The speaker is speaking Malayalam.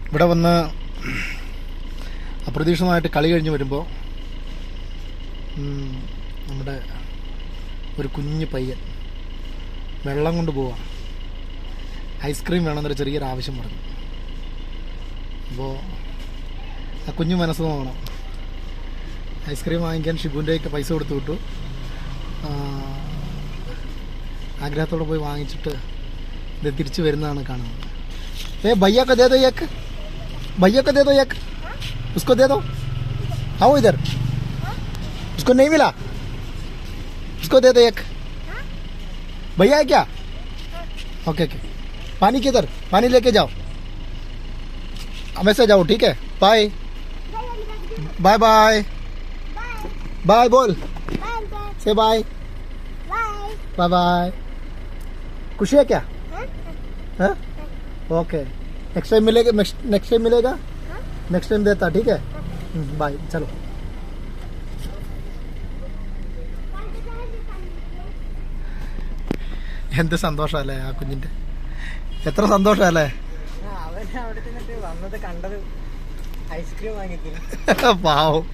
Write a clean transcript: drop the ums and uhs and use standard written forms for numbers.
ഇവിടെ വന്ന് അപ്രതീക്ഷിതമായിട്ട് കളി കഴിഞ്ഞ് വരുമ്പോൾ നമ്മുടെ ഒരു കുഞ്ഞു പയ്യൻ വെള്ളം കൊണ്ട് പോവാം, ഐസ്ക്രീം വേണമെന്നൊരു ചെറിയൊരു ആവശ്യം പറഞ്ഞു. അപ്പോൾ ആ കുഞ്ഞു മനസ്സ് നോക്കണം. ഐസ്ക്രീം വാങ്ങിക്കാൻ ഷിബുവിൻ്റെയൊക്കെ പൈസ കൊടുത്തു വിട്ടു. ആഗ്രഹത്തോടെ പോയി വാങ്ങിച്ചിട്ട് ഇത് തിരിച്ച് വരുന്നതാണ് കാണുന്നത്. भैया को दे दो एक, भैया को दे दो एक, उसको दे दो. आओ इधर, उसको नहीं मिला, उसको दे दो एक. भैया है क्या? Okay okay. पानी किधर? पानी लेके जाओ, वैसे जाओ, ठीक है. बाय बाय बाय बाय बोल, से बाय बाय बाय. खुशी है क्या? हाँ ओके. नेक्स्ट टाइम मिलेगा, नेक्स्ट टाइम मिलेगा, नेक्स्ट टाइम देता, ठीक है. बाय. चलो. എന്ത് സന്തോഷമല്ലേ ആ കുഞ്ഞിൻ്റെ, എത്ര സന്തോഷമല്ലേ. അവിടെ വന്നത് കണ്ടത് ഐസ്ക്രീം വാങ്ങിക്കുന്നു. പാവം.